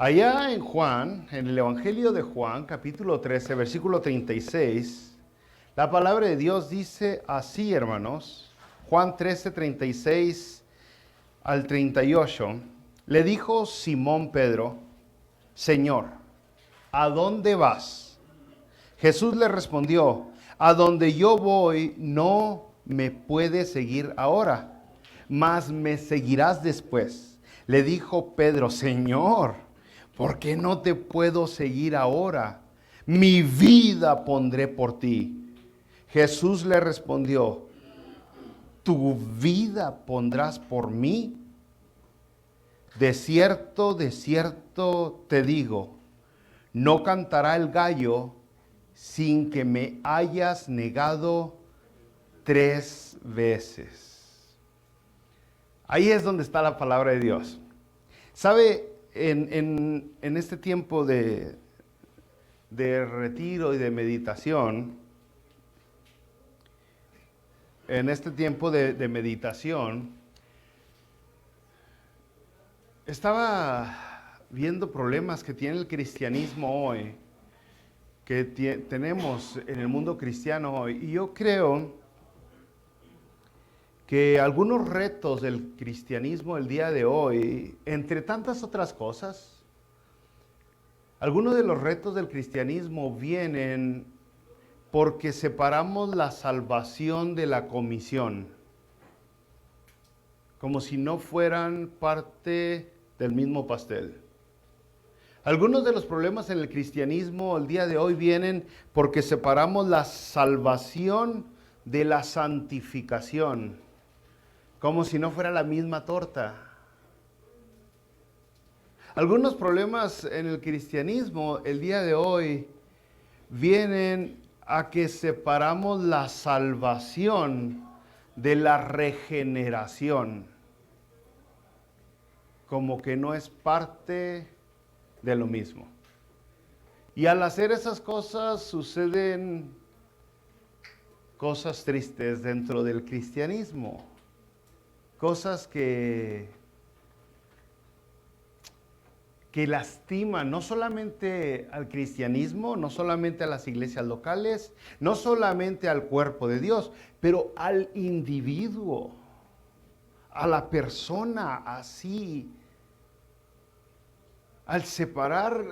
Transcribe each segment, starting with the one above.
Allá en Juan, en el Evangelio de Juan, capítulo 13, versículo 36, la palabra de Dios dice así, hermanos. Juan 13, 36 al 38. Le dijo Simón Pedro: Señor, ¿a dónde vas? Jesús le respondió: a donde yo voy no me puedes seguir ahora, mas me seguirás después. Le dijo Pedro: Señor, ¿por qué no te puedo seguir ahora? Mi vida pondré por ti. Jesús le respondió: ¿tu vida pondrás por mí? De cierto te digo, no cantará el gallo sin que me hayas negado 3 veces. Ahí es donde está la palabra de Dios. ¿Sabe? En este tiempo de retiro y de meditación, estaba viendo problemas que tiene el cristianismo hoy, que tenemos en el mundo cristiano hoy. Y yo creo que algunos retos del cristianismo el día de hoy, entre tantas otras cosas, algunos de los retos del cristianismo vienen porque separamos la salvación de la comisión, como si no fueran parte del mismo pastel. Algunos de los problemas en el cristianismo el día de hoy vienen porque separamos la salvación de la santificación, como si no fuera la misma torta. Algunos problemas en el cristianismo el día de hoy vienen a que separamos la salvación de la regeneración, como que no es parte de lo mismo. Y al hacer esas cosas suceden cosas tristes dentro del cristianismo, cosas que lastiman no solamente al cristianismo, no solamente a las iglesias locales, no solamente al cuerpo de Dios, pero al individuo, a la persona así. Al separar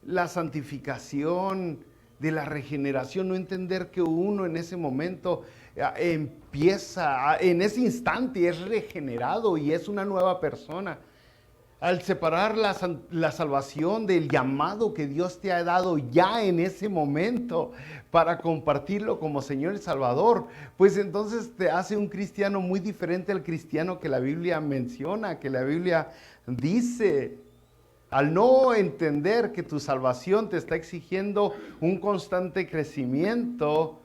la santificación de la regeneración, no entender que uno en ese momento empieza, en ese instante es regenerado y es una nueva persona. Al separar la salvación del llamado que Dios te ha dado ya en ese momento para compartirlo como Señor y Salvador, pues entonces te hace un cristiano muy diferente al cristiano que la Biblia menciona, que la Biblia dice. Al no entender que tu salvación te está exigiendo un constante crecimiento,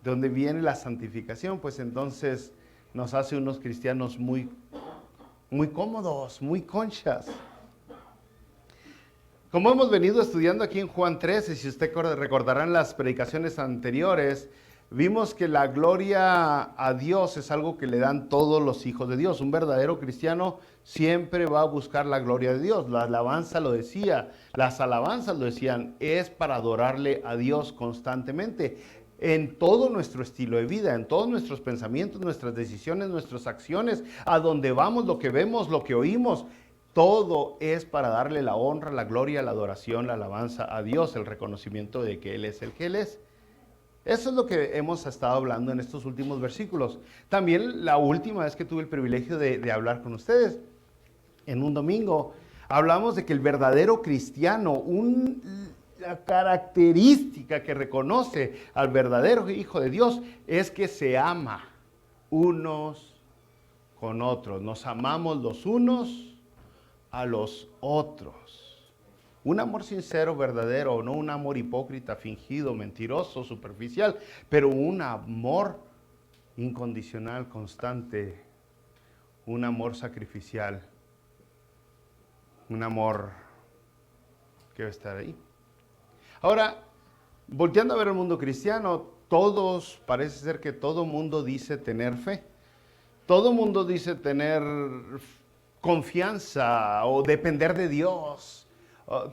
donde viene la santificación, pues entonces nos hace unos cristianos muy cómodos, muy conchas. Como hemos venido estudiando aquí en Juan 13, si usted recordará en las predicaciones anteriores, vimos que la gloria a Dios es algo que le dan todos los hijos de Dios. Un verdadero cristiano siempre va a buscar la gloria de Dios. La alabanza lo decía, las alabanzas lo decían, es para adorarle a Dios constantemente. En todo nuestro estilo de vida, en todos nuestros pensamientos, nuestras decisiones, nuestras acciones, a donde vamos, lo que vemos, lo que oímos, todo es para darle la honra, la gloria, la adoración, la alabanza a Dios, el reconocimiento de que Él es el que Él es. Eso es lo que hemos estado hablando en estos últimos versículos. También la última vez que tuve el privilegio de hablar con ustedes, en un domingo, hablamos de que el verdadero cristiano, la característica que reconoce al verdadero Hijo de Dios es que se ama unos con otros. Nos amamos los unos a los otros. Un amor sincero, verdadero, no un amor hipócrita, fingido, mentiroso, superficial, pero un amor incondicional, constante, un amor sacrificial, un amor que va a estar ahí. Ahora, volteando a ver el mundo cristiano, parece ser que todo mundo dice tener fe. Todo mundo dice tener confianza o depender de Dios.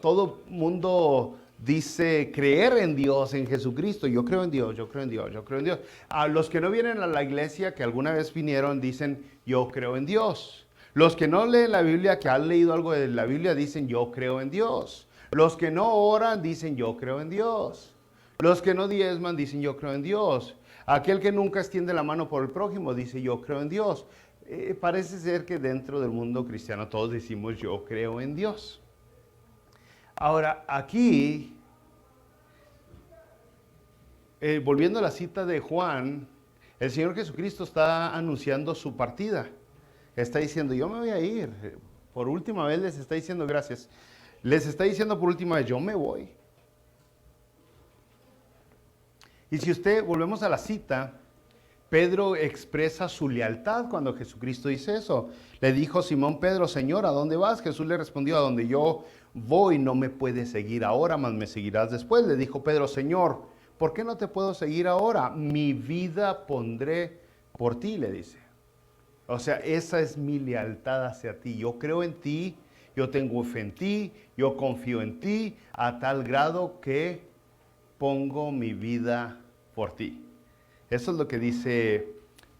Todo mundo dice creer en Dios, en Jesucristo. Yo creo en Dios, yo creo en Dios, yo creo en Dios. A los que no vienen a la iglesia, que alguna vez vinieron, dicen yo creo en Dios. Los que no leen la Biblia, que han leído algo de la Biblia, dicen yo creo en Dios. Los que no oran, dicen yo creo en Dios. Los que no diezman, dicen yo creo en Dios. Aquel que nunca extiende la mano por el prójimo, dice yo creo en Dios. Parece ser que dentro del mundo cristiano todos decimos yo creo en Dios. Ahora, aquí, volviendo a la cita de Juan, el Señor Jesucristo está anunciando su partida. Está diciendo, yo me voy a ir. Por última vez les está diciendo, gracias. Les está diciendo por última vez, yo me voy. Y si volvemos a la cita, Pedro expresa su lealtad cuando Jesucristo dice eso. Le dijo Simón Pedro, Señor, ¿a dónde vas? Jesús le respondió, a donde yo voy no me puedes seguir ahora, mas me seguirás después. Le dijo Pedro, Señor, ¿por qué no te puedo seguir ahora? Mi vida pondré por ti, le dice. O sea, esa es mi lealtad hacia ti. Yo creo en ti, yo tengo fe en ti, yo confío en ti, a tal grado que pongo mi vida por ti. Eso es lo que dice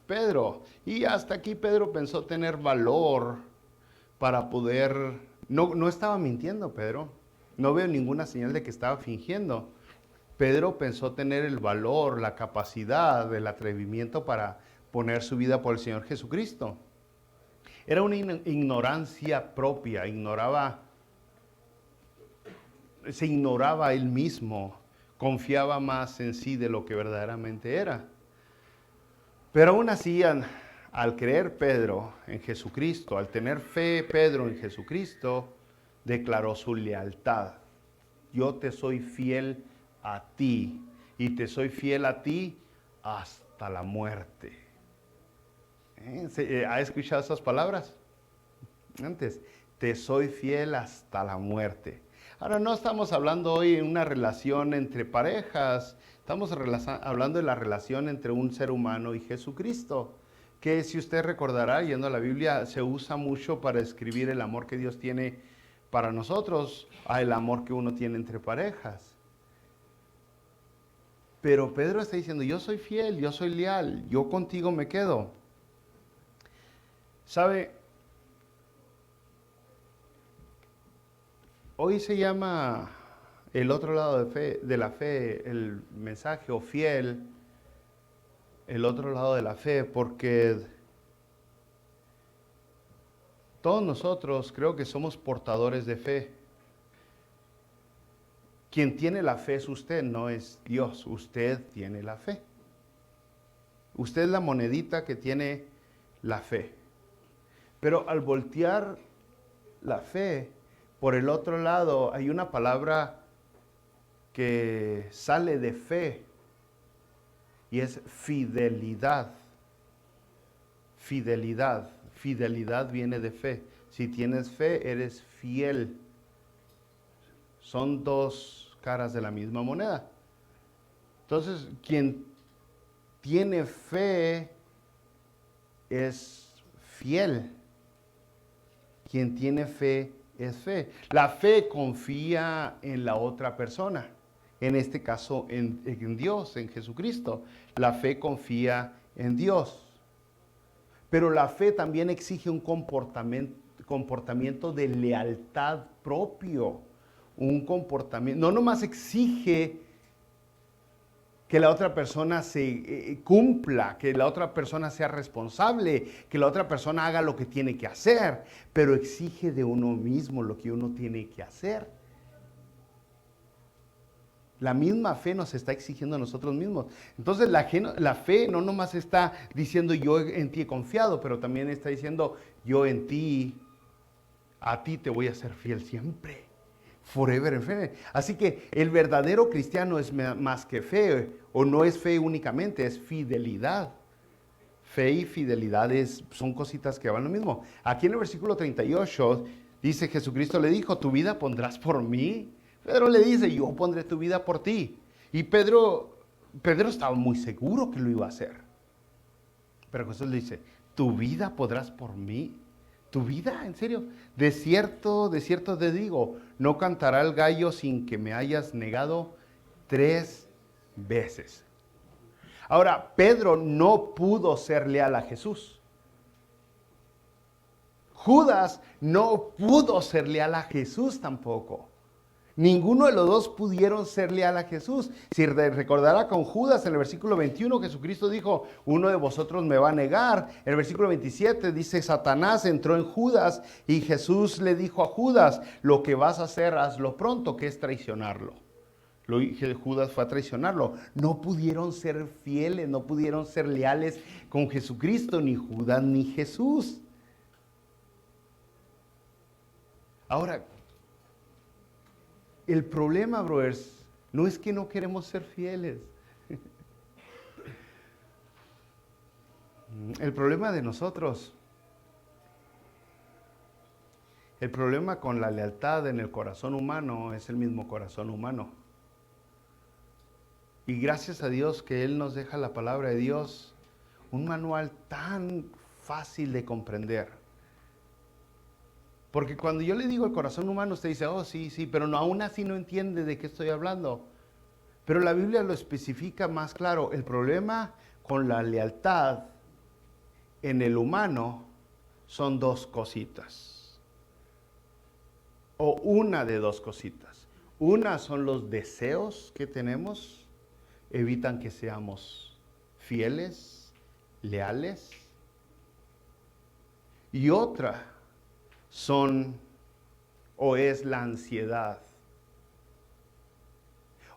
Pedro. Y hasta aquí Pedro pensó tener valor para poder... No estaba mintiendo Pedro. No veo ninguna señal de que estaba fingiendo. Pedro pensó tener el valor, la capacidad, el atrevimiento para poner su vida por el Señor Jesucristo. Era una ignorancia propia. Se ignoraba él mismo. Confiaba más en sí de lo que verdaderamente era. Pero aún así, al creer Pedro en Jesucristo, al tener fe Pedro en Jesucristo, declaró su lealtad. Yo te soy fiel a ti y te soy fiel a ti hasta la muerte. ¿Ha escuchado esas palabras? Antes, te soy fiel hasta la muerte. Ahora, no estamos hablando hoy de una relación entre parejas, estamos hablando de la relación entre un ser humano y Jesucristo, que si usted recordará, yendo a la Biblia, se usa mucho para describir el amor que Dios tiene para nosotros, el amor que uno tiene entre parejas. Pero Pedro está diciendo, yo soy fiel, yo soy leal, yo contigo me quedo. ¿Sabe? Hoy se llama el otro lado de la fe, el mensaje o fiel, el otro lado de la fe, porque todos nosotros creo que somos portadores de fe. Quien tiene la fe es usted, no es Dios, usted tiene la fe. Usted es la monedita que tiene la fe. Pero al voltear la fe, por el otro lado, hay una palabra que sale de fe y es fidelidad. Fidelidad. Fidelidad viene de fe. Si tienes fe, eres fiel. Son dos caras de la misma moneda. Entonces, quien tiene fe es fiel. Quien tiene fe es fe. La fe confía en la otra persona, en este caso en Dios, en Jesucristo. La fe confía en Dios. Pero la fe también exige un comportamiento de lealtad propio. Un comportamiento, no nomás exige que la otra persona se cumpla, que la otra persona sea responsable, que la otra persona haga lo que tiene que hacer, pero exige de uno mismo lo que uno tiene que hacer. La misma fe nos está exigiendo a nosotros mismos. Entonces la fe no nomás está diciendo yo en ti he confiado, pero también está diciendo yo en ti, a ti te voy a ser fiel siempre. Forever and ever. Así que el verdadero cristiano es más que fe, o no es fe únicamente, es fidelidad. Fe y fidelidad son cositas que van lo mismo. Aquí en el versículo 38 dice, Jesucristo le dijo, ¿tu vida pondrás por mí? Pedro le dice, yo pondré tu vida por ti. Y Pedro estaba muy seguro que lo iba a hacer. Pero Jesús le dice, ¿tu vida podrás por mí? ¿Tu vida? ¿En serio? De cierto te digo, no cantará el gallo sin que me hayas negado 3 veces. Ahora, Pedro no pudo ser leal a Jesús. Judas no pudo ser leal a Jesús tampoco. Ninguno de los dos pudieron ser leal a Jesús. Si recordará con Judas en el versículo 21, Jesucristo dijo, uno de vosotros me va a negar. En el versículo 27 dice, Satanás entró en Judas y Jesús le dijo a Judas, lo que vas a hacer, hazlo pronto, que es traicionarlo. Judas fue a traicionarlo. No pudieron ser fieles, no pudieron ser leales con Jesucristo, ni Judas ni Jesús. Ahora, el problema, brothers, no es que no queremos ser fieles. El problema de nosotros, el problema con la lealtad en el corazón humano es el mismo corazón humano. Y gracias a Dios que Él nos deja la palabra de Dios, un manual tan fácil de comprender. Porque cuando yo le digo el corazón humano, usted dice, oh, sí, pero aún así no entiende de qué estoy hablando. Pero la Biblia lo especifica más claro. El problema con la lealtad en el humano son 2 cositas. O una de 2 cositas. Una son los deseos que tenemos, evitan que seamos fieles, leales. Y otra es la ansiedad.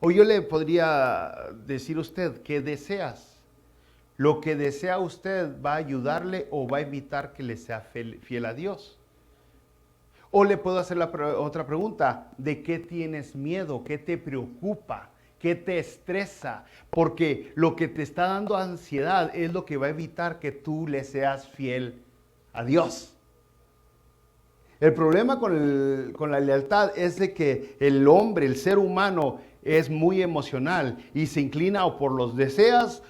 O yo le podría decir a usted, ¿qué deseas? Lo que desea usted va a ayudarle o va a evitar que le sea fiel a Dios. O le puedo hacer otra pregunta, ¿de qué tienes miedo? ¿Qué te preocupa? ¿Qué te estresa? Porque lo que te está dando ansiedad es lo que va a evitar que tú le seas fiel a Dios. El problema con la lealtad es de que el hombre, el ser humano, es muy emocional y se inclina o por los deseos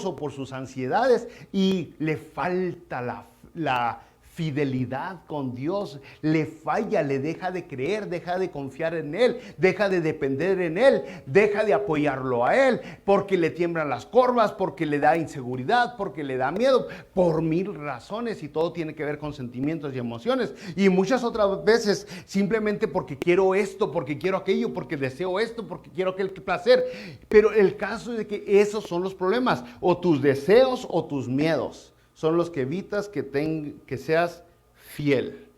o por sus ansiedades y le falta la fidelidad con Dios, le falla, le deja de creer, deja de confiar en Él, deja de depender en Él, deja de apoyarlo a Él, porque le tiemblan las corvas, porque le da inseguridad, porque le da miedo, por 1000 razones, y todo tiene que ver con sentimientos y emociones, y muchas otras veces simplemente porque quiero esto, porque quiero aquello, porque deseo esto, porque quiero aquel placer. Pero el caso es de que esos son los problemas, o tus deseos o tus miedos son los que evitas que seas fiel.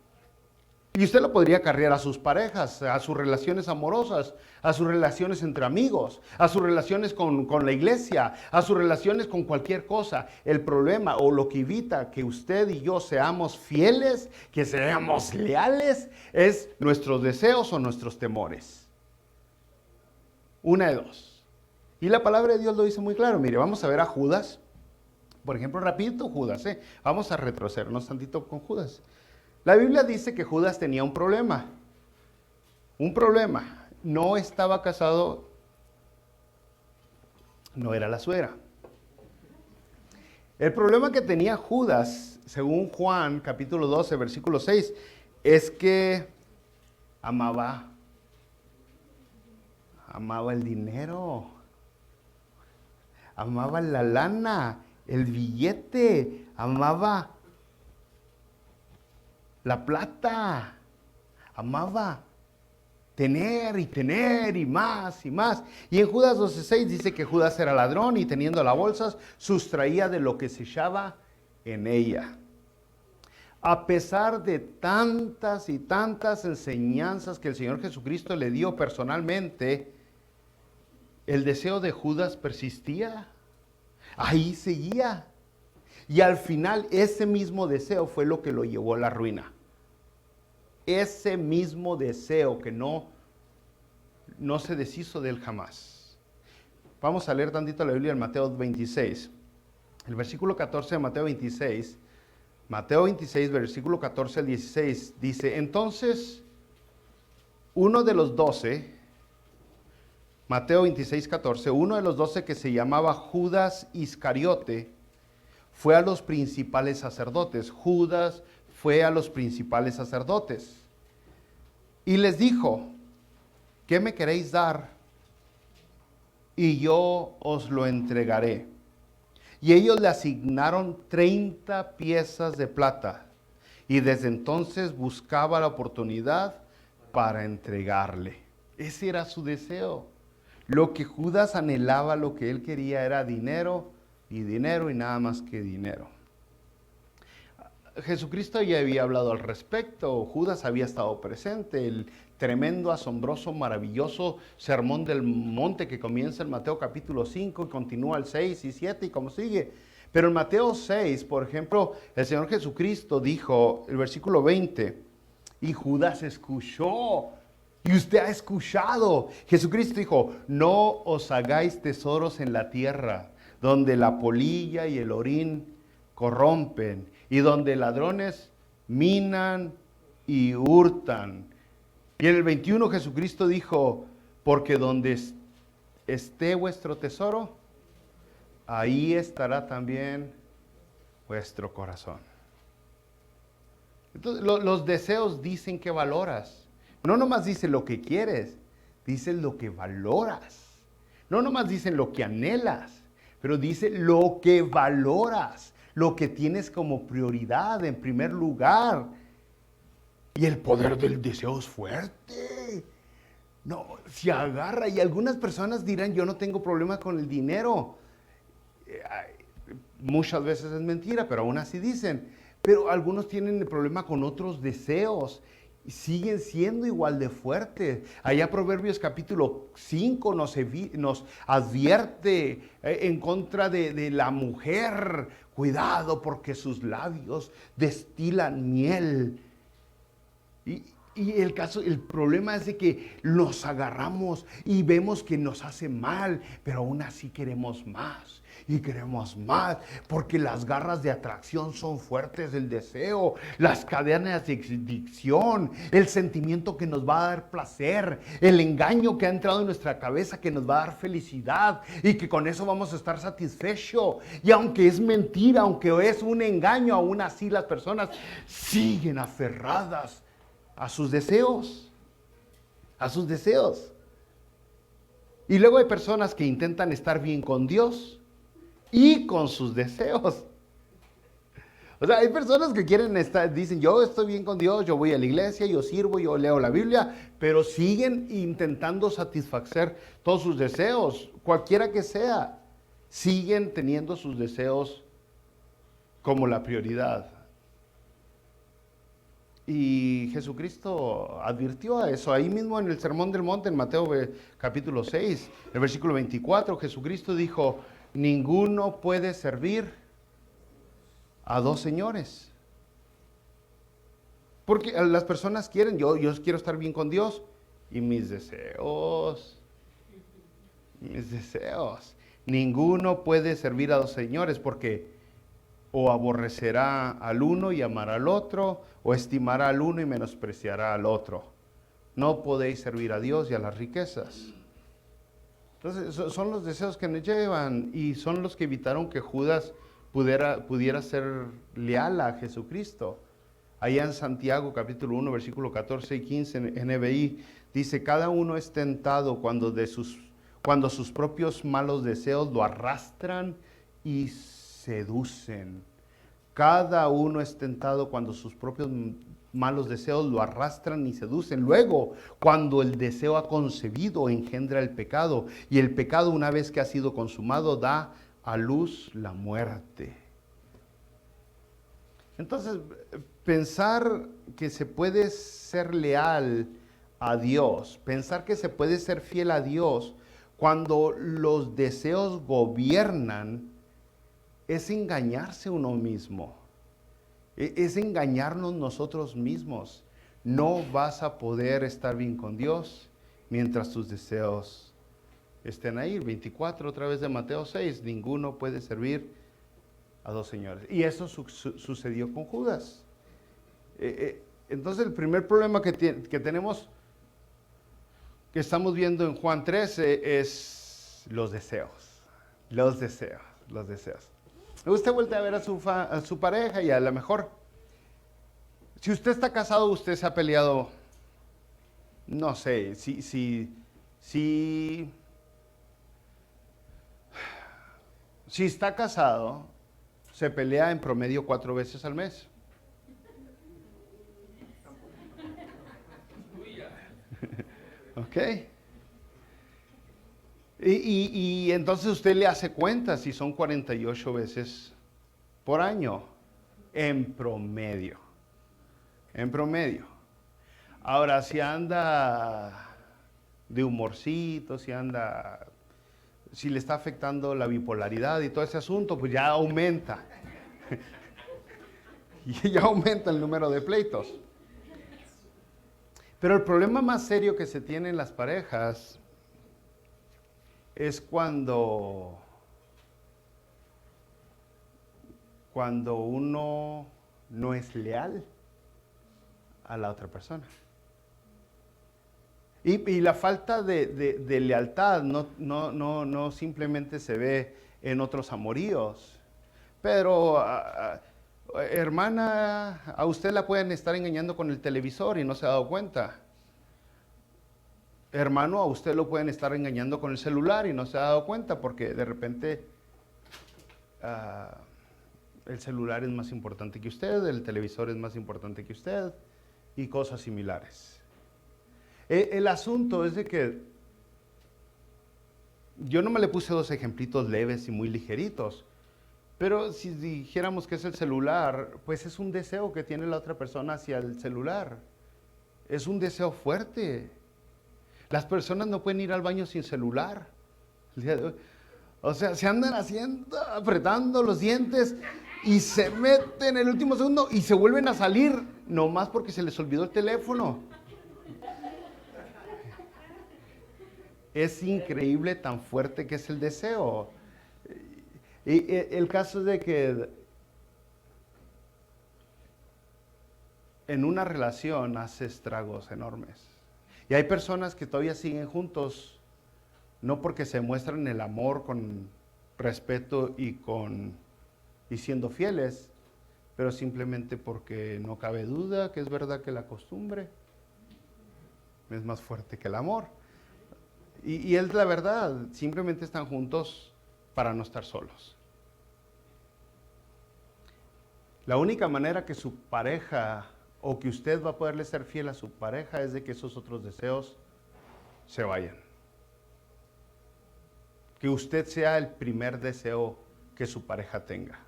Y usted lo podría acarrear a sus parejas, a sus relaciones amorosas, a sus relaciones entre amigos, a sus relaciones con la iglesia, a sus relaciones con cualquier cosa. El problema o lo que evita que usted y yo seamos fieles, que seamos leales, es nuestros deseos o nuestros temores. Una de 2. Y la palabra de Dios lo dice muy claro. Mire, vamos a ver a Judas. Por ejemplo, rapidito Judas, vamos a retrocedernos tantito con Judas. La Biblia dice que Judas tenía un problema. No estaba casado, no era la suegra. El problema que tenía Judas, según Juan capítulo 12, versículo 6, es que amaba el dinero, amaba la lana, el billete, amaba la plata, amaba tener y más y más. Y en Judas 12:6 dice que Judas era ladrón y teniendo las bolsas sustraía de lo que se echaba en ella. A pesar de tantas y tantas enseñanzas que el Señor Jesucristo le dio personalmente, el deseo de Judas persistía. Ahí seguía. Y al final ese mismo deseo fue lo que lo llevó a la ruina. Ese mismo deseo que no se deshizo de él jamás. Vamos a leer tantito la Biblia en Mateo 26. El versículo 14 de Mateo 26. Mateo 26, versículo 14 al 16, dice, entonces uno de los 12... Mateo 26, 14, uno de los 12 que se llamaba Judas Iscariote, fue a los principales sacerdotes. Judas fue a los principales sacerdotes y les dijo, ¿qué me queréis dar? Y yo os lo entregaré. Y ellos le asignaron 30 piezas de plata. Y desde entonces buscaba la oportunidad para entregarle. Ese era su deseo. Lo que Judas anhelaba, lo que él quería era dinero y nada más que dinero. Jesucristo ya había hablado al respecto, Judas había estado presente, el tremendo, asombroso, maravilloso sermón del monte que comienza en Mateo capítulo 5 y continúa al 6 y 7 y como sigue. Pero en Mateo 6, por ejemplo, el Señor Jesucristo dijo, el versículo 20, y Judas escuchó, y usted ha escuchado. Jesucristo dijo, no os hagáis tesoros en la tierra, donde la polilla y el orín corrompen, y donde ladrones minan y hurtan. Y en el 21 Jesucristo dijo, porque donde esté vuestro tesoro, ahí estará también vuestro corazón. Entonces, los deseos dicen que valoras. No nomás dice lo que quieres, dice lo que valoras. No nomás dicen lo que anhelas, pero dice lo que valoras, lo que tienes como prioridad en primer lugar. Y el poder del deseo es fuerte. No, se agarra. Y algunas personas dirán, yo no tengo problema con el dinero. Muchas veces es mentira, pero aún así dicen. Pero algunos tienen el problema con otros deseos y siguen siendo igual de fuertes. Allá Proverbios capítulo 5 nos advierte en contra de la mujer. Cuidado porque sus labios destilan miel. Y el problema es de que nos agarramos y vemos que nos hace mal, pero aún así queremos más. Y queremos más, porque las garras de atracción son fuertes del deseo, las cadenas de adicción, el sentimiento que nos va a dar placer, el engaño que ha entrado en nuestra cabeza que nos va a dar felicidad y que con eso vamos a estar satisfechos. Y aunque es mentira, aunque es un engaño, aún así las personas siguen aferradas a sus deseos, a sus deseos. Y luego hay personas que intentan estar bien con Dios y con sus deseos. O sea, hay personas que quieren estar, dicen, yo estoy bien con Dios, yo voy a la iglesia, yo sirvo, yo leo la Biblia, pero siguen intentando satisfacer todos sus deseos, cualquiera que sea, siguen teniendo sus deseos como la prioridad. Y Jesucristo advirtió a eso. Ahí mismo en el Sermón del Monte, en Mateo capítulo 6, el versículo 24, Jesucristo dijo, ninguno puede servir a dos señores. Porque las personas quieren, yo quiero estar bien con Dios y mis deseos. Ninguno puede servir a dos señores porque o aborrecerá al uno y amará al otro, o estimará al uno y menospreciará al otro. No podéis servir a Dios y a las riquezas. Entonces, son los deseos que nos llevan y son los que evitaron que Judas pudiera ser leal a Jesucristo. Allá en Santiago capítulo 1, versículo 14 y 15 en NBI, dice, cada uno es tentado cuando sus propios malos deseos lo arrastran y seducen. Cada uno es tentado cuando sus propios malos deseos lo arrastran y seducen. Luego, cuando el deseo ha concebido, engendra el pecado. Y el pecado, una vez que ha sido consumado, da a luz la muerte. Entonces, pensar que se puede ser leal a Dios, pensar que se puede ser fiel a Dios cuando los deseos gobiernan, es engañarse uno mismo, es engañarnos nosotros mismos. No vas a poder estar bien con Dios mientras tus deseos estén ahí. 24 otra vez de Mateo 6, ninguno puede servir a dos señores. Y eso sucedió con Judas. Entonces el primer problema que tenemos, que estamos viendo en Juan 13, es los deseos. Usted voltea a ver a su pareja y a lo mejor Si usted está casado, usted se ha peleado, no sé, si está casado, se pelea en promedio 4 veces al mes. ¿Ok? Y entonces usted le hace cuenta si son 48 veces por año, en promedio. En promedio. Ahora, si anda de humorcito, si le está afectando la bipolaridad y todo ese asunto, pues ya aumenta. Y ya aumenta el número de pleitos. Pero el problema más serio que se tiene en las parejas es cuando uno no es leal a la otra persona. Y la falta de lealtad no simplemente se ve en otros amoríos, pero hermana, a usted la pueden estar engañando con el televisor y no se ha dado cuenta. Hermano, a usted lo pueden estar engañando con el celular y no se ha dado cuenta porque de repente el celular es más importante que usted, el televisor es más importante que usted y cosas similares. El asunto es de que yo no me le puse 2 ejemplitos leves y muy ligeritos, pero si dijéramos que es el celular, pues es un deseo que tiene la otra persona hacia el celular. Es un deseo fuerte. Las personas no pueden ir al baño sin celular. O sea, se andan apretando los dientes y se meten en el último segundo y se vuelven a salir, nomás porque se les olvidó el teléfono. Es increíble tan fuerte que es el deseo. Y el caso es de que en una relación hace estragos enormes. Y hay personas que todavía siguen juntos, no porque se muestran el amor con respeto y siendo fieles, pero simplemente porque no cabe duda que es verdad que la costumbre es más fuerte que el amor. Y es la verdad, simplemente están juntos para no estar solos. La única manera que su pareja o que usted va a poderle ser fiel a su pareja es de que esos otros deseos se vayan. Que usted sea el primer deseo que su pareja tenga.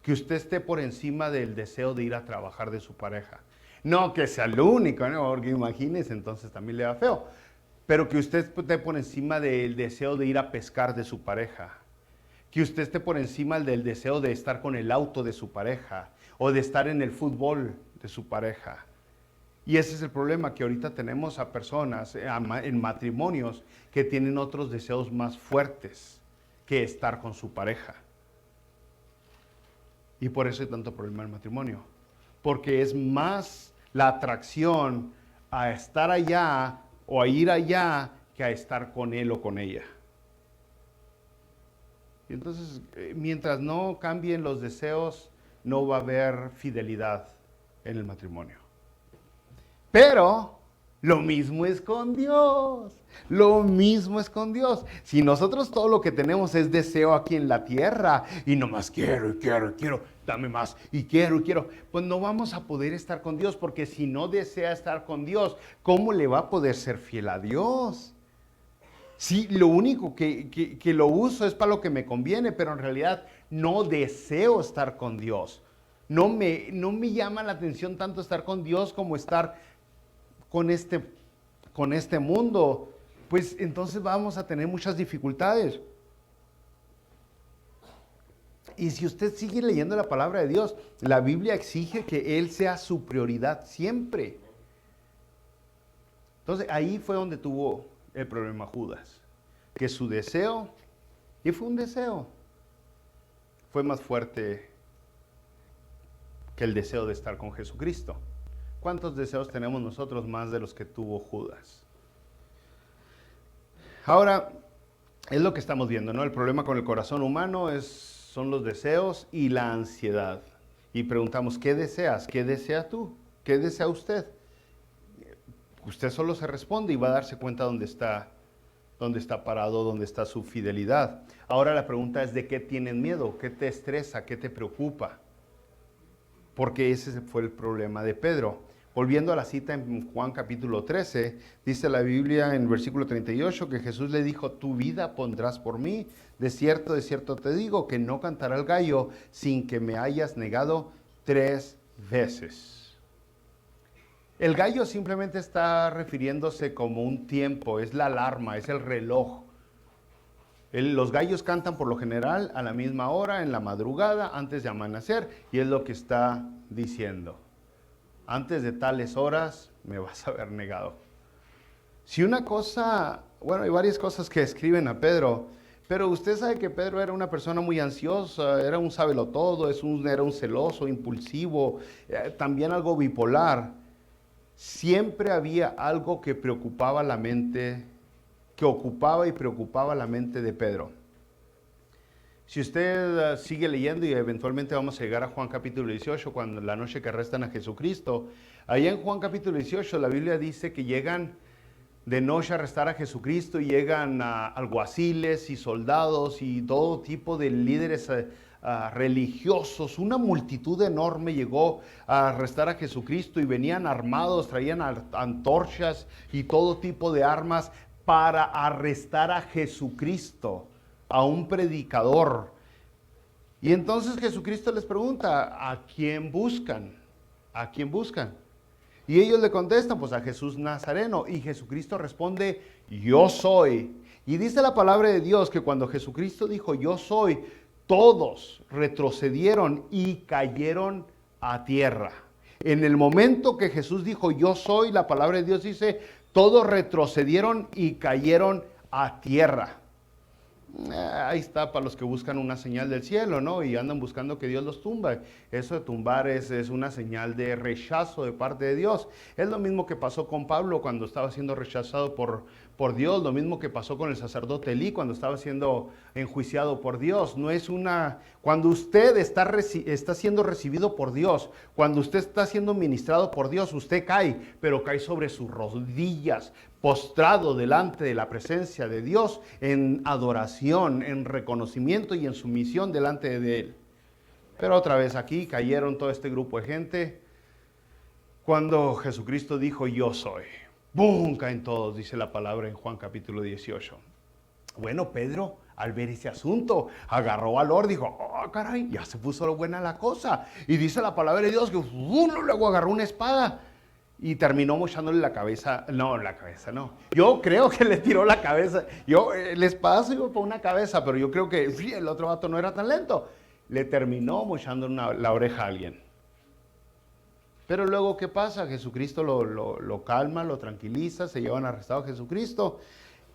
Que usted esté por encima del deseo de ir a trabajar de su pareja. No que sea el único, ¿no? Porque imagínese, entonces también le va feo. Pero que usted esté por encima del deseo de ir a pescar de su pareja. Que usted esté por encima del deseo de estar con el auto de su pareja o de estar en el fútbol de su pareja. Y ese es el problema, que ahorita tenemos a personas en matrimonios que tienen otros deseos más fuertes que estar con su pareja. Y por eso hay tanto problema en el matrimonio. Porque es más la atracción a estar allá o a ir allá que a estar con él o con ella. Y entonces, mientras no cambien los deseos, no va a haber fidelidad en el matrimonio. Pero lo mismo es con Dios. Lo mismo es con Dios. Si nosotros todo lo que tenemos es deseo aquí en la tierra y nomás quiero, dame más y quiero, pues no vamos a poder estar con Dios, porque si no desea estar con Dios, ¿cómo le va a poder ser fiel a Dios? Sí, lo único que lo uso es para lo que me conviene, pero en realidad no deseo estar con Dios. No me llama la atención tanto estar con Dios como estar con este mundo. Pues entonces vamos a tener muchas dificultades. Y si usted sigue leyendo la palabra de Dios, la Biblia exige que Él sea su prioridad siempre. Entonces ahí fue donde tuvo el problema Judas, que su deseo, y fue un deseo, fue más fuerte que el deseo de estar con Jesucristo. ¿Cuántos deseos tenemos nosotros más de los que tuvo Judas? Ahora, es lo que estamos viendo, ¿no? El problema con el corazón humano son los deseos y la ansiedad. Y preguntamos, ¿qué deseas? ¿Qué deseas tú? ¿Qué desea usted? Usted solo se responde y va a darse cuenta dónde está parado, dónde está su fidelidad. Ahora la pregunta es: ¿de qué tienen miedo? ¿Qué te estresa? ¿Qué te preocupa? Porque ese fue el problema de Pedro. Volviendo a la cita en Juan capítulo 13, dice la Biblia en versículo 38 que Jesús le dijo: tu vida pondrás por mí. De cierto te digo que no cantará el gallo sin que me hayas negado 3 veces. El gallo simplemente está refiriéndose como un tiempo, es la alarma, es el reloj. Los gallos cantan por lo general a la misma hora, en la madrugada, antes de amanecer, y es lo que está diciendo: antes de tales horas me vas a haber negado. Si una cosa, bueno, hay varias cosas que escriben a Pedro, pero usted sabe que Pedro era una persona muy ansiosa, era un sabelotodo, era un celoso, impulsivo, también algo bipolar. Siempre había algo que preocupaba la mente, que ocupaba y preocupaba la mente de Pedro. Si usted sigue leyendo, y eventualmente vamos a llegar a Juan capítulo 18, cuando la noche que arrestan a Jesucristo, allá en Juan capítulo 18 la Biblia dice que llegan de noche a arrestar a Jesucristo y llegan alguaciles y soldados y todo tipo de líderes religiosos. Una multitud enorme llegó a arrestar a Jesucristo y venían armados, traían antorchas y todo tipo de armas para arrestar a Jesucristo, a un predicador. Y entonces Jesucristo les pregunta: ¿a quién buscan? ¿A quién buscan? Y ellos le contestan: pues a Jesús Nazareno. Y Jesucristo responde: yo soy. Y dice la palabra de Dios que cuando Jesucristo dijo yo soy, todos retrocedieron y cayeron a tierra. En el momento que Jesús dijo yo soy, la palabra de Dios dice: todos retrocedieron y cayeron a tierra. Ahí está para los que buscan una señal del cielo, ¿no? Y andan buscando que Dios los tumba. Eso de tumbar es una señal de rechazo de parte de Dios. Es lo mismo que pasó con Pablo cuando estaba siendo rechazado por Dios. Lo mismo que pasó con el sacerdote Elí cuando estaba siendo enjuiciado por Dios. No es cuando usted está siendo recibido por Dios, cuando usted está siendo ministrado por Dios, usted cae, pero cae sobre sus rodillas, postrado delante de la presencia de Dios, en adoración, en reconocimiento y en sumisión delante de Él. Pero otra vez aquí cayeron todo este grupo de gente cuando Jesucristo dijo yo soy. ¡Bum! Caen todos, dice la palabra en Juan capítulo 18. Bueno, Pedro, al ver ese asunto, agarró valor, dijo: oh, caray, ya se puso buena la cosa. Y dice la palabra de Dios que luego agarró una espada y terminó mochándole la cabeza. No, la cabeza no. Yo creo que le tiró la cabeza. El espada se iba por una cabeza, pero yo creo que el otro vato no era tan lento. Le terminó mochando la oreja a alguien. Pero luego, ¿qué pasa? Jesucristo lo calma, lo tranquiliza, se llevan arrestado a Jesucristo.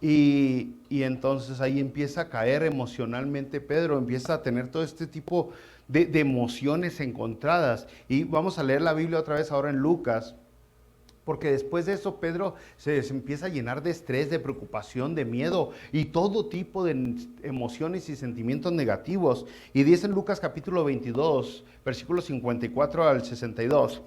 Y entonces ahí empieza a caer emocionalmente Pedro, empieza a tener todo este tipo de emociones encontradas. Y vamos a leer la Biblia otra vez ahora en Lucas, porque después de eso Pedro se empieza a llenar de estrés, de preocupación, de miedo y todo tipo de emociones y sentimientos negativos. Y dice en Lucas capítulo 22, versículos 54 al 62.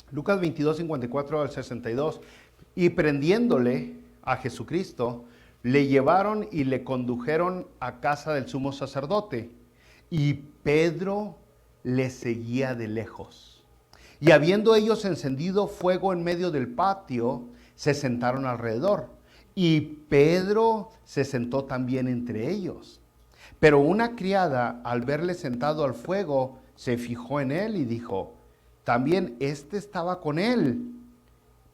Lucas 22, 54 al 62. Y prendiéndole a Jesucristo, le llevaron y le condujeron a casa del sumo sacerdote. Y Pedro le seguía de lejos. Y habiendo ellos encendido fuego en medio del patio, se sentaron alrededor. Y Pedro se sentó también entre ellos. Pero una criada, al verle sentado al fuego, se fijó en él y dijo: también estaba con él.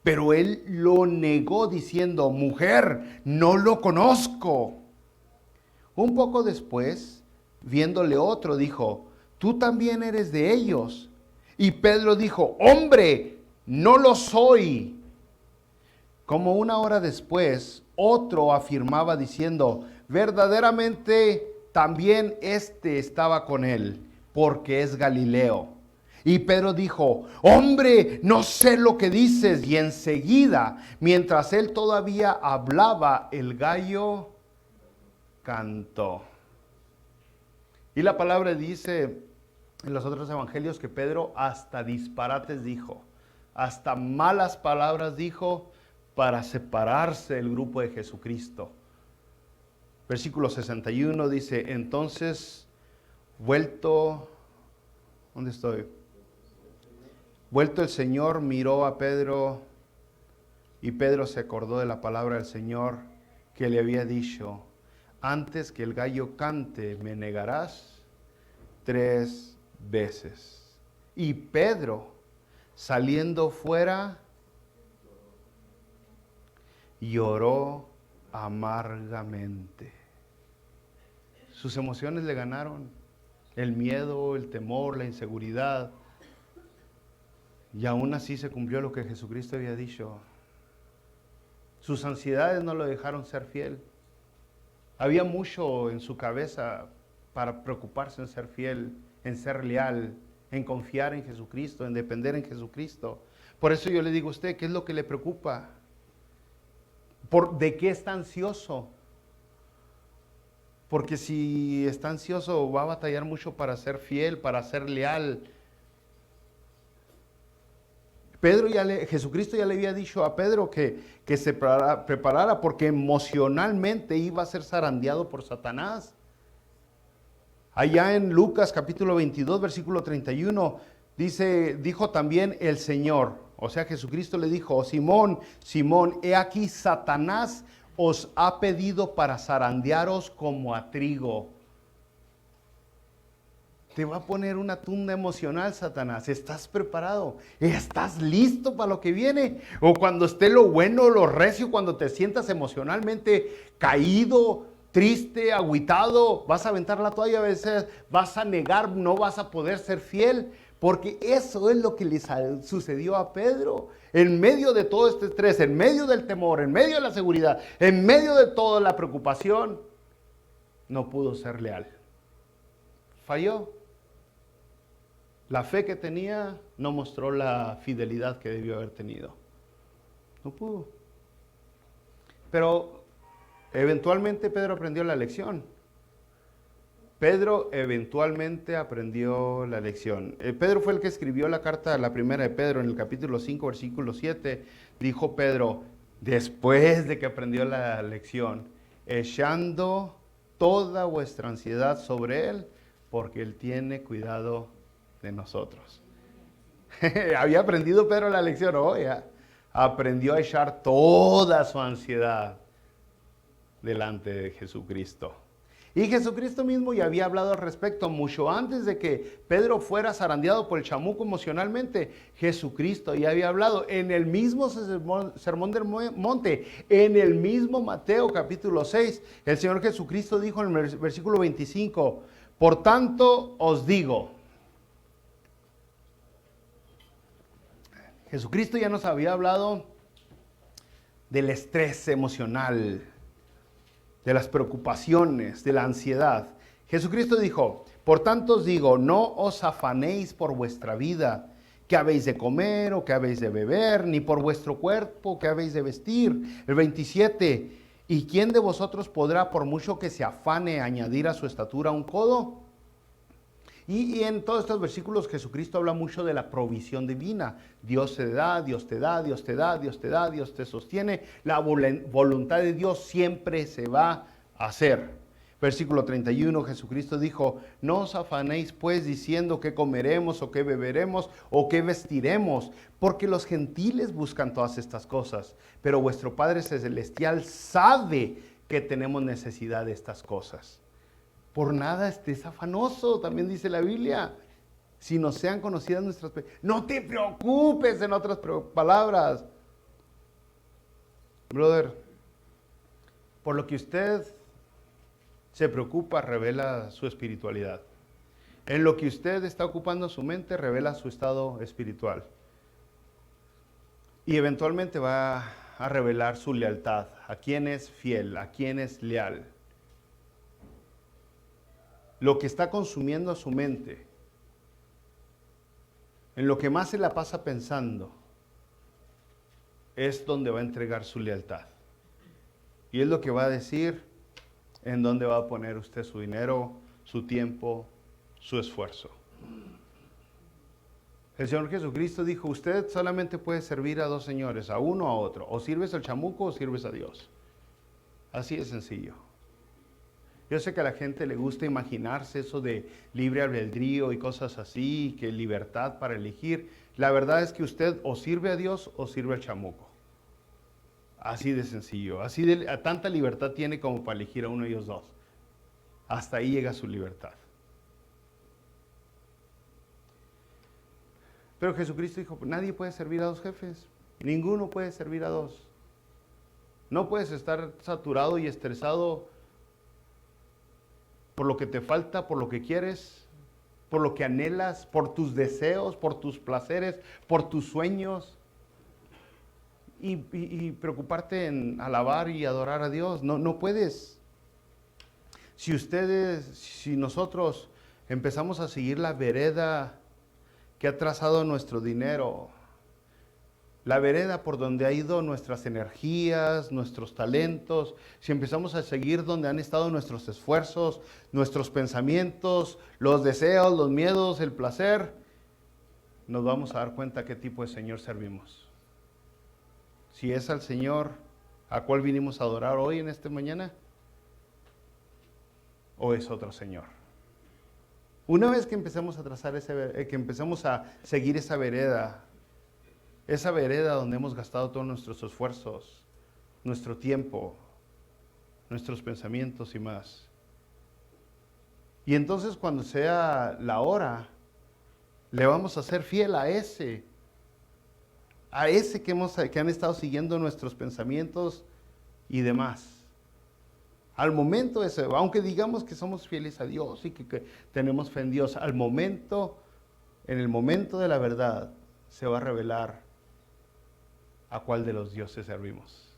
Pero él lo negó diciendo: mujer, no lo conozco. Un poco después, viéndole otro, dijo: tú también eres de ellos. Y Pedro dijo: hombre, no lo soy. Como una hora después, otro afirmaba diciendo: verdaderamente también estaba con él, porque es Galileo. Y Pedro dijo: hombre, no sé lo que dices. Y enseguida, mientras él todavía hablaba, el gallo cantó. Y la palabra dice en los otros evangelios que Pedro hasta disparates dijo, hasta malas palabras dijo para separarse del grupo de Jesucristo. Versículo 61 dice, entonces vuelto, ¿dónde estoy? Vuelto el Señor miró a Pedro y Pedro se acordó de la palabra del Señor que le había dicho, antes que el gallo cante me negarás 3 veces. Y Pedro, saliendo fuera, lloró amargamente. Sus emociones le ganaron, el miedo, el temor, la inseguridad. Y aún así se cumplió lo que Jesucristo había dicho. Sus ansiedades no lo dejaron ser fiel. Había mucho en su cabeza para preocuparse en ser fiel, en ser leal, en confiar en Jesucristo, en depender en Jesucristo. Por eso yo le digo a usted, ¿qué es lo que le preocupa? ¿De qué está ansioso? Porque si está ansioso va a batallar mucho para ser fiel, para ser leal. Jesucristo ya le había dicho a Pedro que se preparara porque emocionalmente iba a ser zarandeado por Satanás. Allá en Lucas capítulo 22, versículo 31, dijo también el Señor, o sea, Jesucristo le dijo, oh, Simón, Simón, he aquí Satanás os ha pedido para zarandearos como a trigo. Te va a poner una tunda emocional, Satanás. ¿Estás preparado? ¿Estás listo para lo que viene? O cuando esté lo bueno, lo recio, cuando te sientas emocionalmente caído, triste, agüitado, vas a aventar la toalla, a veces vas a negar, no vas a poder ser fiel, porque eso es lo que le sucedió a Pedro. En medio de todo este estrés, en medio del temor, en medio de la seguridad, en medio de toda la preocupación, no pudo ser leal. Falló. La fe que tenía no mostró la fidelidad que debió haber tenido. No pudo. Pero eventualmente Pedro aprendió la lección. Pedro eventualmente aprendió la lección. Pedro fue el que escribió la carta, la primera de Pedro, en el capítulo 5, versículo 7. Dijo Pedro, después de que aprendió la lección, echando toda vuestra ansiedad sobre él, porque él tiene cuidado de nosotros. Había aprendido Pedro la lección, aprendió a echar toda su ansiedad delante de Jesucristo. Y Jesucristo mismo ya había hablado al respecto mucho antes de que Pedro fuera zarandeado por el chamuco emocionalmente. Jesucristo ya había hablado en el mismo sermón del monte, en el mismo Mateo capítulo 6. El Señor Jesucristo dijo en el versículo 25, por tanto os digo. Jesucristo ya nos había hablado del estrés emocional, de las preocupaciones, de la ansiedad. Jesucristo dijo, por tanto os digo, no os afanéis por vuestra vida, qué habéis de comer o qué habéis de beber, ni por vuestro cuerpo, qué habéis de vestir. El 27, ¿y quién de vosotros podrá, por mucho que se afane, añadir a su estatura un codo? Y en todos estos versículos Jesucristo habla mucho de la provisión divina. Dios te da, Dios te da, Dios te da, Dios te da, Dios te sostiene. La voluntad de Dios siempre se va a hacer. Versículo 31, Jesucristo dijo, no os afanéis pues diciendo qué comeremos o qué beberemos o qué vestiremos, porque los gentiles buscan todas estas cosas, pero vuestro Padre Celestial sabe que tenemos necesidad de estas cosas. Por nada estés afanoso, también dice la Biblia, si no sean conocidas nuestras... No te preocupes, en otras palabras. Brother, por lo que usted se preocupa, revela su espiritualidad. En lo que usted está ocupando su mente, revela su estado espiritual. Y eventualmente va a revelar su lealtad. ¿A quién es fiel? ¿A quién es leal? Lo que está consumiendo a su mente, en lo que más se la pasa pensando, es donde va a entregar su lealtad. Y es lo que va a decir, en dónde va a poner usted su dinero, su tiempo, su esfuerzo. El Señor Jesucristo dijo, usted solamente puede servir a dos señores, a uno o a otro. O sirves al chamuco o sirves a Dios. Así de sencillo. Yo sé que a la gente le gusta imaginarse eso de libre albedrío y cosas así, que libertad para elegir. La verdad es que usted o sirve a Dios o sirve al chamuco. Así de sencillo. A tanta libertad tiene como para elegir a uno de ellos dos. Hasta ahí llega su libertad. Pero Jesucristo dijo, nadie puede servir a dos jefes. Ninguno puede servir a dos. No puedes estar saturado y estresado por lo que te falta, por lo que quieres, por lo que anhelas, por tus deseos, por tus placeres, por tus sueños. Y preocuparte en alabar y adorar a Dios. No puedes. Si nosotros empezamos a seguir la vereda que ha trazado nuestro dinero, la vereda por donde ha ido nuestras energías, nuestros talentos, si empezamos a seguir donde han estado nuestros esfuerzos, nuestros pensamientos, los deseos, los miedos, el placer, nos vamos a dar cuenta qué tipo de Señor servimos. Si es al Señor a cual vinimos a adorar hoy en esta mañana, o es otro Señor. Una vez que empezamos a trazar que empezamos a seguir esa vereda donde hemos gastado todos nuestros esfuerzos, nuestro tiempo, nuestros pensamientos y más. Y entonces cuando sea la hora, le vamos a ser fiel a ese que han estado siguiendo nuestros pensamientos y demás. Al momento ese, aunque digamos que somos fieles a Dios y que tenemos fe en Dios, en el momento de la verdad, se va a revelar a cuál de los dioses servimos.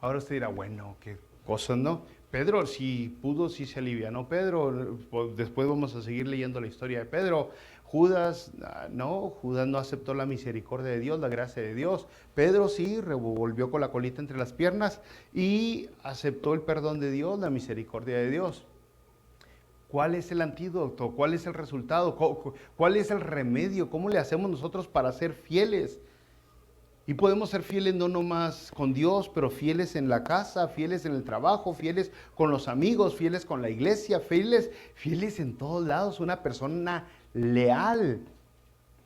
Ahora usted dirá, bueno, qué cosas, ¿no? Pedro sí pudo, sí se alivianó Pedro, después vamos a seguir leyendo la historia de Pedro. Judas no aceptó la misericordia de Dios, la gracia de Dios. Pedro sí, revolvió con la colita entre las piernas y aceptó el perdón de Dios, la misericordia de Dios. ¿Cuál es el antídoto? ¿Cuál es el resultado? ¿Cuál es el remedio? ¿Cómo le hacemos nosotros para ser fieles? Y podemos ser fieles no nomás con Dios, pero fieles en la casa, fieles en el trabajo, fieles con los amigos, fieles con la iglesia, fieles en todos lados, una persona leal.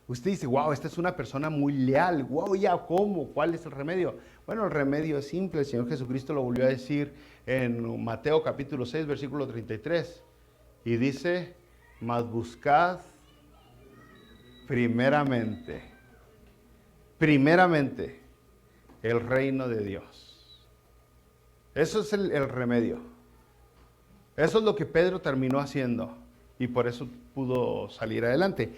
Usted dice, wow, esta es una persona muy leal. Wow, ya, ¿cómo? ¿Cuál es el remedio? Bueno, el remedio es simple. El Señor Jesucristo lo volvió a decir en Mateo capítulo 6, versículo 33. Y dice, mas buscad primeramente el reino de Dios. Eso es el remedio. Eso es lo que Pedro terminó haciendo y por eso pudo salir adelante.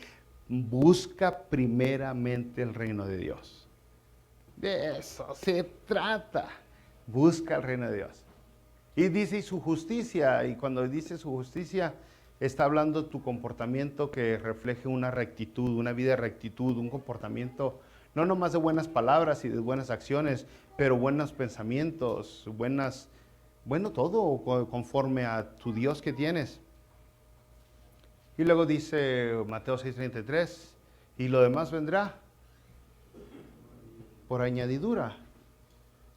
Busca primeramente el reino de Dios. De eso se trata. Busca el reino de Dios. Y dice su justicia, y cuando dice su justicia, está hablando tu comportamiento que refleje una rectitud, una vida de rectitud, un comportamiento no nomás de buenas palabras y de buenas acciones, pero buenos pensamientos, bueno, todo conforme a tu Dios que tienes. Y luego dice Mateo 6:33, y lo demás vendrá por añadidura.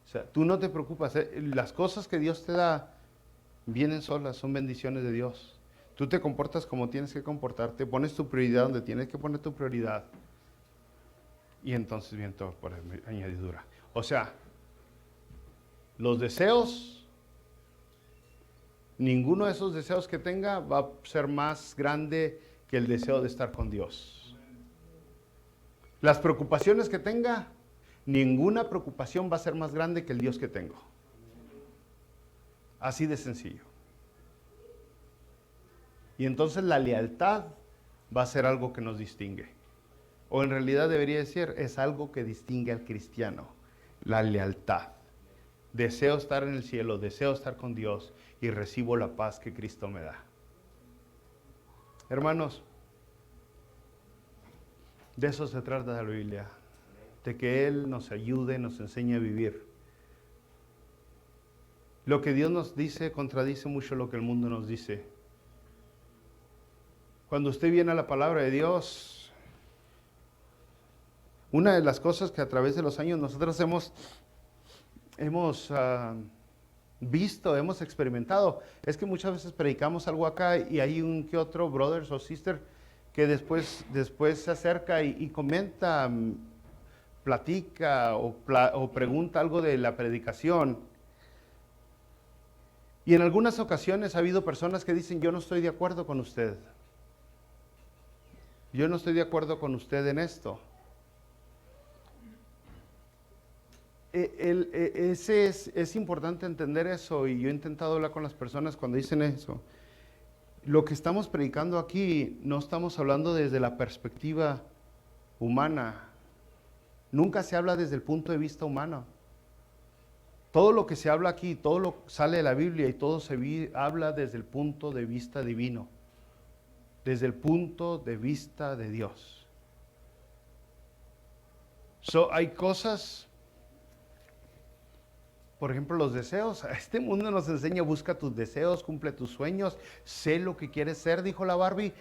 O sea, tú no te preocupas, las cosas que Dios te da vienen solas, son bendiciones de Dios. Tú te comportas como tienes que comportarte, pones tu prioridad donde tienes que poner tu prioridad. Y entonces viene todo por añadidura. O sea, los deseos, ninguno de esos deseos que tenga va a ser más grande que el deseo de estar con Dios. Las preocupaciones que tenga, ninguna preocupación va a ser más grande que el Dios que tengo. Así de sencillo. Y entonces la lealtad va a ser algo que nos distingue. O en realidad debería decir, es algo que distingue al cristiano, la lealtad. Deseo estar en el cielo, deseo estar con Dios y recibo la paz que Cristo me da. Hermanos, de eso se trata la Biblia, de que Él nos ayude, nos enseñe a vivir. Lo que Dios nos dice contradice mucho lo que el mundo nos dice. Cuando usted viene a la palabra de Dios, una de las cosas que a través de los años nosotros hemos visto, hemos experimentado, es que muchas veces predicamos algo acá y hay un que otro brothers o sister que después se acerca y comenta, platica o pregunta algo de la predicación. Y en algunas ocasiones ha habido personas que dicen, yo no estoy de acuerdo con usted. Yo no estoy de acuerdo con usted en esto. Es importante entender eso, y yo he intentado hablar con las personas cuando dicen eso. Lo que estamos predicando aquí no estamos hablando desde la perspectiva humana. Nunca se habla desde el punto de vista humano. Todo lo que se habla aquí, todo lo sale de la Biblia y todo habla desde el punto de vista divino, desde el punto de vista de Dios. Hay cosas, por ejemplo, los deseos. Este mundo nos enseña, busca tus deseos, cumple tus sueños, sé lo que quieres ser, dijo la Barbie.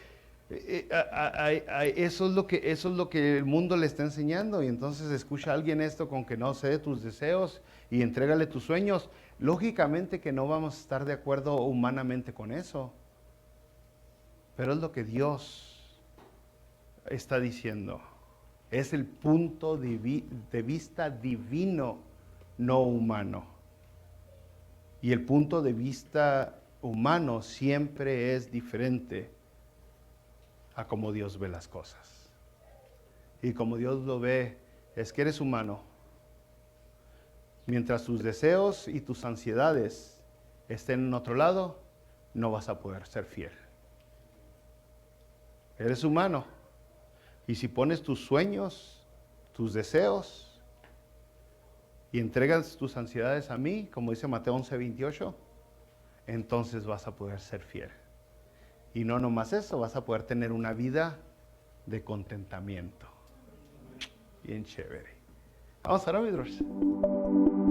Eso es lo que el mundo le está enseñando, y entonces escucha a alguien esto con que no sé tus deseos y entrégale tus sueños. Lógicamente que no vamos a estar de acuerdo humanamente con eso, pero es lo que Dios está diciendo. Es el punto de vista divino, no humano. Y el punto de vista humano siempre es diferente a cómo Dios ve las cosas. Y como Dios lo ve, es que eres humano. Mientras tus deseos y tus ansiedades estén en otro lado, no vas a poder ser fiel. Eres humano. Y si pones tus sueños, tus deseos, y entregas tus ansiedades a mí, como dice Mateo 11:28, entonces vas a poder ser fiel. Y no nomás eso, vas a poder tener una vida de contentamiento. Bien chévere. Vamos a orar, mi Dios.